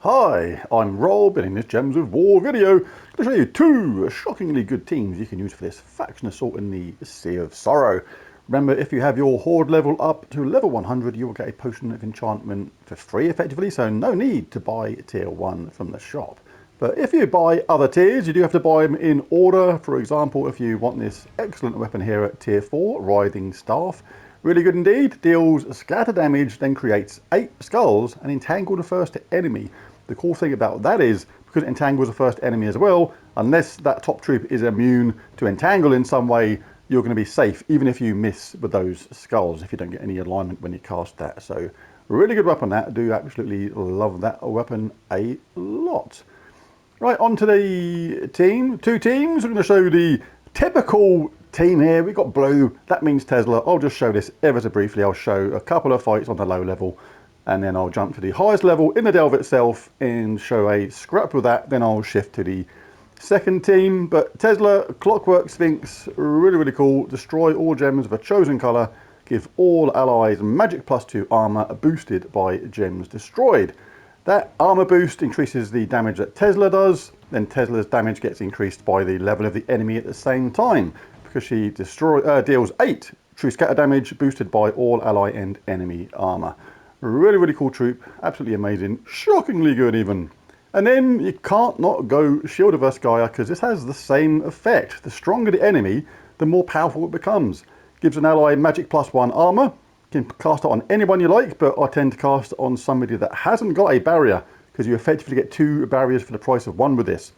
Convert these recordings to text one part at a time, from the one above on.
Hi, I'm Rob, and in this Gems of War video, I'm going to show you two shockingly good teams you can use for this faction assault in the Sea of Sorrow. Remember, if you have your horde level up to level 100, you will get a potion of enchantment for free effectively, so no need to buy tier 1 from the shop. But if you buy other tiers, you do have to buy them in order. For example, if you want this excellent weapon here at tier 4, Writhing Staff, really good indeed, deals scatter damage, then creates 8 skulls and entangle the first enemy. The cool thing about that is, because it entangles the first enemy as well, unless that top troop is immune to entangle in some way, you're going to be safe, even if you miss with those skulls, if you don't get any alignment when you cast that. So, really good weapon that. I do absolutely love that weapon a lot. Right, on to the team. Two teams. I'm going to show the typical team here. We've got blue. That means Tesla. I'll just show this ever so briefly. I'll show a couple of fights on the low level, and then I'll jump to the highest level in the delve itself and show a scrap with that. Then I'll shift to the second team. But Tesla, Clockwork Sphinx, really cool. Destroy all gems of a chosen color. Give all allies magic +2 armor boosted by gems destroyed. That armor boost increases the damage that Tesla does. Then Tesla's damage gets increased by the level of the enemy at the same time, because she deals 8 true scatter damage boosted by all ally and enemy armor. Really cool troop, absolutely amazing, shockingly good even. And then you can't not go Shield of Gaia, because this has the same effect. The stronger the enemy, the more powerful it becomes. Gives an ally magic +1 armor. You can cast it on anyone you like, but I tend to cast it on somebody that hasn't got a barrier, because you effectively get 2 barriers for the price of 1 with this.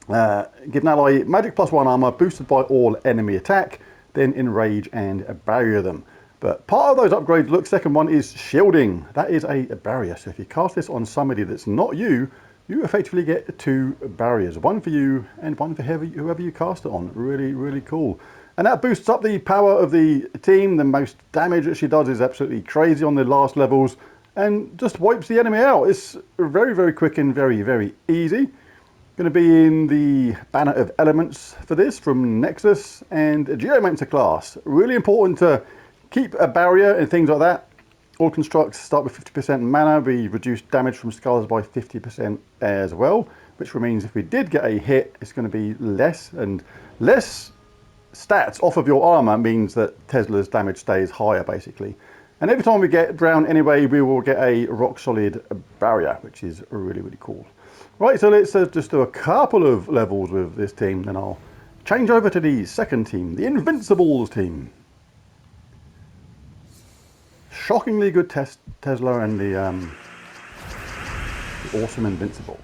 Give an ally magic +1 armor boosted by all enemy attack, then enrage and barrier them. But part of those upgrades, look, second one is shielding. That is a barrier. So if you cast this on somebody that's not you, you effectively get 2 barriers. One for you and one for whoever you cast it on. Really cool. And that boosts up the power of the team. The most damage that she does is absolutely crazy on the last levels, and just wipes the enemy out. It's very quick and very easy. Going to be in the Banner of Elements for this from Nexus and Geomancer class. Really important to keep a barrier and things like that. All constructs start with 50% mana. We reduce damage from skulls by 50% as well, which means if we did get a hit, it's going to be less, and less stats off of your armor means that Tesla's damage stays higher basically. And every time we get drowned anyway, we will get a rock solid barrier, which is really cool. Right, so let's just do a couple of levels with this team, then I'll change over to the second team, the Invincibles team. Shockingly good Tesla and the awesome Invincibles.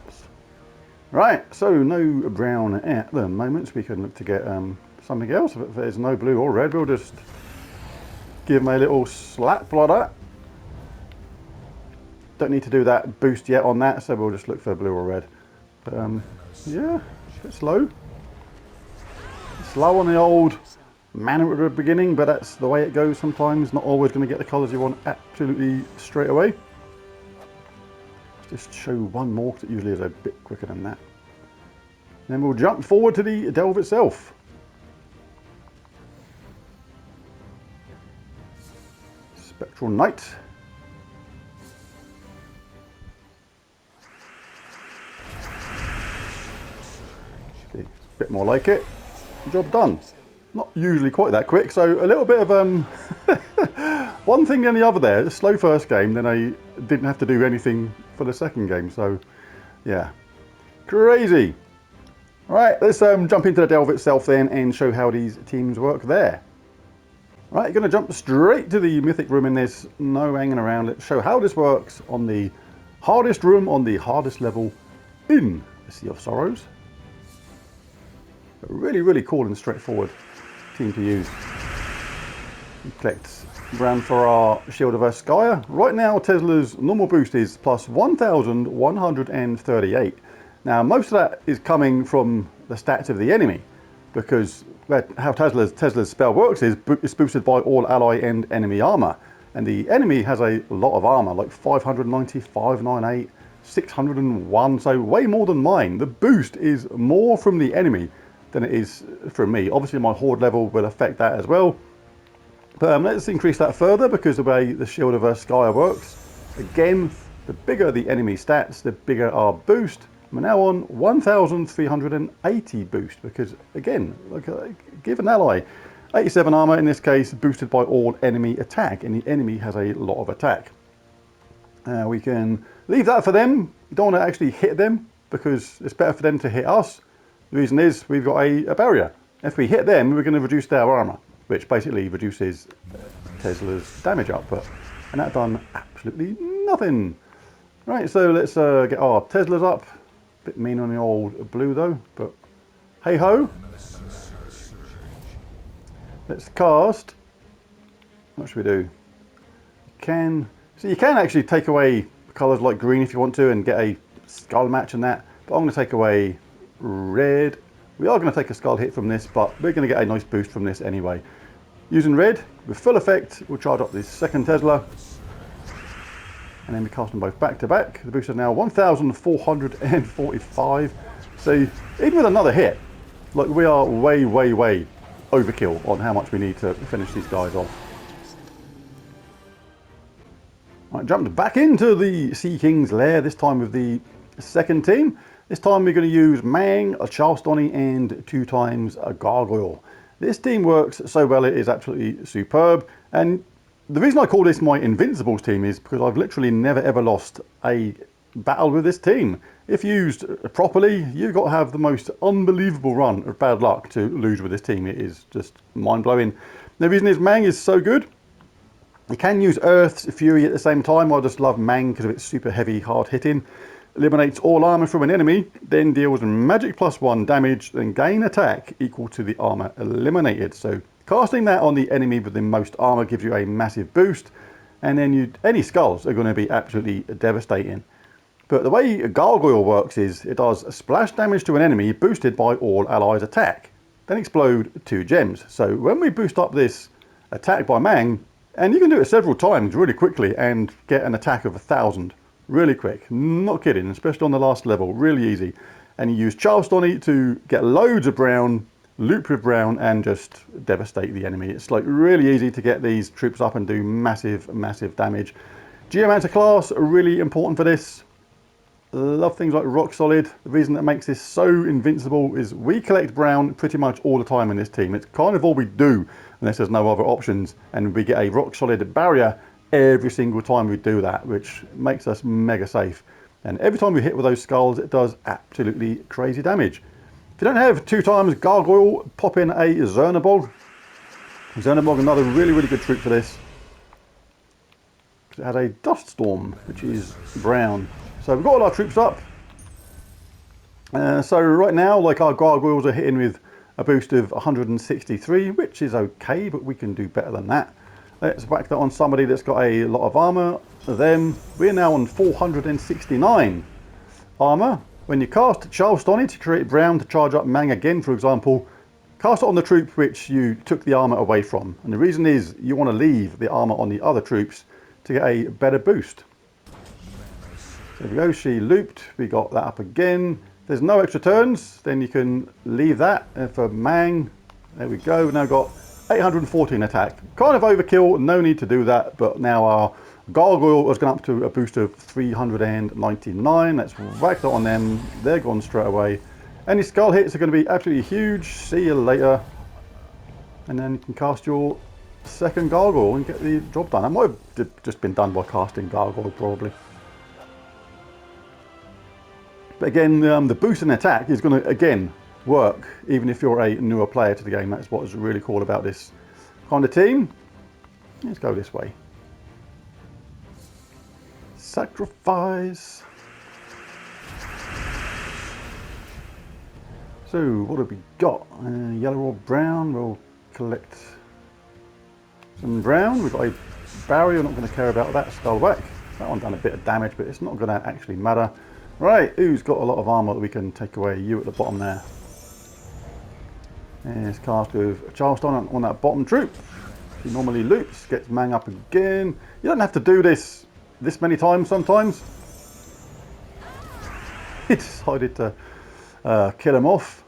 Right, so no brown at the moment, so we can look to get something else. If there's no blue or red, we'll just give them a little slap like that. Don't need to do that boost yet on that, so we'll just look for blue or red. But yeah, a bit slow. Slow on the old mana at the beginning, but that's the way it goes sometimes. Not always going to get the colours you want absolutely straight away. Let's just show one more, because it usually is a bit quicker than that. Then we'll jump forward to the delve itself. Spectral Knight. Okay, a bit more like it. Job done. Not usually quite that quick, so a little bit of one thing and the other there. A slow first game, then I didn't have to do anything for the second game, so yeah, crazy. Right, let's jump into the delve itself then and show how these teams work there. Right, going to jump straight to the mythic room in this, no hanging around. Let's show how this works on the hardest room, on the hardest level in the Sea of Sorrows. A really cool and straightforward team to use. We collect brown for our Shield of Gaia. Right now, Tesla's normal boost is plus 1,138. Now, most of that is coming from the stats of the enemy, because how Tesla's spell works is it's boosted by all ally and enemy armor. And the enemy has a lot of armor, like 590, 598, 601, so way more than mine. The boost is more from the enemy than it is from me. Obviously my horde level will affect that as well. But let's increase that further, because the way the Shield of Gaia works, again, The bigger the enemy stats, the bigger our boost. We're now on 1,380 boost because, again, give an ally 87 armor, in this case, boosted by all enemy attack, and the enemy has a lot of attack. We can leave that for them. We don't want to actually hit them because it's better for them to hit us. The reason is we've got a barrier. If we hit them, we're going to reduce their armor, which basically reduces Tesla's damage output. And that done absolutely nothing. Right, so let's get our Teslas up. Bit mean on the old blue though, but hey ho. Let's cast. What should we do? So you can actually take away colours like green if you want to and get a skull match and that, but I'm going to take away red. We are going to take a skull hit from this, but we're going to get a nice boost from this anyway. Using red, with full effect, we'll charge up this second Tesla, and then we cast them both back to back. The boost is now 1,445. So even with another hit, like we are way overkill on how much we need to finish these guys off. Right, jumped back into the Sea King's lair, this time with the second team. This time we're going to use Mang, a Charlestoni, and 2 times a Gargoyle. This team works so well, it is absolutely superb. And the reason I call this my Invincibles team is because I've literally never ever lost a battle with this team. If used properly, you've got to have the most unbelievable run of bad luck to lose with this team. It is just mind-blowing. The reason is Mang is so good. You can use Earth's Fury at the same time. I just love Mang because of its super heavy, hard hitting. Eliminates all armor from an enemy, then deals magic +1 damage, and gain attack equal to the armor eliminated. So casting that on the enemy with the most armor gives you a massive boost, and then any skulls are going to be absolutely devastating. But the way a Gargoyle works is it does splash damage to an enemy boosted by all allies attack, then explode 2 gems. So when we boost up this attack by Mang, and you can do it several times really quickly and get an attack of 1,000 really quick. Not kidding, especially on the last level, really easy. And you use Charlestoni to get loads of brown, loop with brown, and just devastate the enemy. It's like really easy to get these troops up and do massive damage. Geomancer class are really important for this. Love things like rock solid. The reason that makes this so invincible is we collect brown pretty much all the time in this team. It's kind of all we do unless there's no other options, and we get a rock solid barrier every single time we do that, which makes us mega safe. And every time we hit with those skulls, it does absolutely crazy damage. If you don't have 2 times Gargoyle, pop in a Zernabog. Zernabog, another really good troop for this. It has a Dust Storm, which is brown. So we've got all our troops up. So right now, like, our Gargoyles are hitting with a boost of 163, which is okay, but we can do better than that. Let's whack that on somebody that's got a lot of armor. Then we're now on 469 armor. When you cast Charlestoni to create brown to charge up Mang again, for example, cast it on the troop which you took the armor away from. And the reason is you want to leave the armor on the other troops to get a better boost. So there we go, she looped, we got that up again. There's no extra turns, then you can leave that. And for Mang, there we go, we've now got 814 attack. Kind of overkill, no need to do that, but now our Gargoyle has gone up to a boost of 399. Let's whack that on them, they're gone straight away. Any skull hits are going to be absolutely huge, see you later. And then you can cast your second Gargoyle and get the job done. That might have just been done by casting Gargoyle probably. But again, the boost in attack is going to, again, work even if you're a newer player to the game. That's what is really cool about this kind of team. Let's go this way. Sacrifice. So what have we got? Yellow or brown? We'll collect some brown. We've got a barrier, not going to care about that. Skull whack. That one done a bit of damage, but it's not going to actually matter. Right, who's got a lot of armor that we can take away? You at the bottom there. And it's cast with Charleston on that bottom troop. She normally loops, gets Mang up again. You don't have to do this many times sometimes. He decided to kill him off.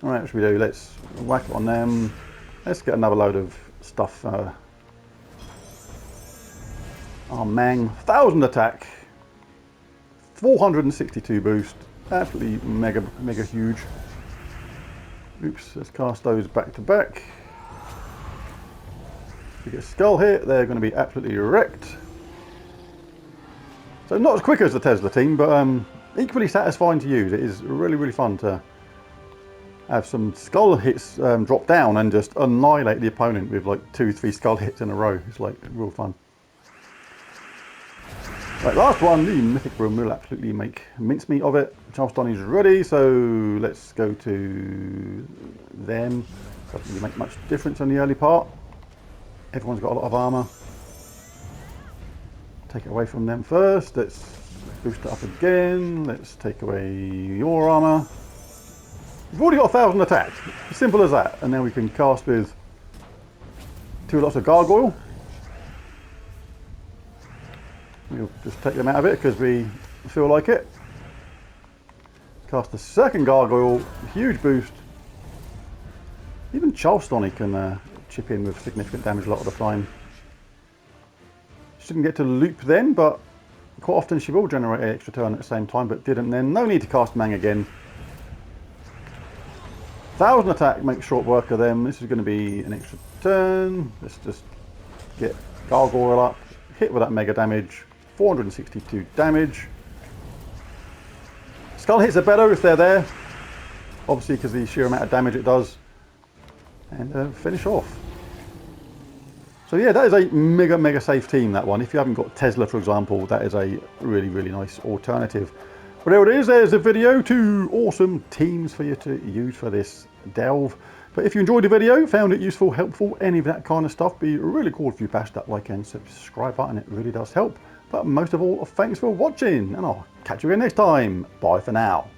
Alright, what should we do? Let's whack it on them. Let's get another load of stuff. Our Mang, 1,000 attack. 462 boost. Absolutely mega huge. Oops, let's cast those back to back. If we get a skull hit, they're going to be absolutely wrecked. So not as quick as the Tesla team, but equally satisfying to use. It is really fun to have some skull hits drop down and just annihilate the opponent with like 2-3 skull hits in a row. It's like real fun. Right, last one, the Mythic Room will absolutely make mincemeat of it. Charleston is ready, so let's go to them. Doesn't really make much difference in the early part. Everyone's got a lot of armor. Take it away from them first. Let's boost it up again. Let's take away your armor. We've already got 1,000 attack. As simple as that. And then we can cast with 2 lots of gargoyle. We'll just take them out of it because we feel like it. Cast the second gargoyle, huge boost. Even Charleston can chip in with significant damage a lot of the time. She didn't get to loop then, but quite often she will generate an extra turn at the same time, but didn't then. No need to cast Mang again. 1,000 attack, make short work of them. This is going to be an extra turn. Let's just get gargoyle up, hit with that mega damage. 462 damage. Skull hits are better if they're there, obviously because of the sheer amount of damage it does. And finish off. So yeah, that is a mega safe team, that one. If you haven't got Tesla, for example, that is a really nice alternative. But there it is, there's a video, 2 awesome teams for you to use for this delve. But if you enjoyed the video, found it useful, helpful, any of that kind of stuff, be really cool if you bash that like and subscribe button, it really does help. But most of all, thanks for watching, and I'll catch you again next time. Bye for now.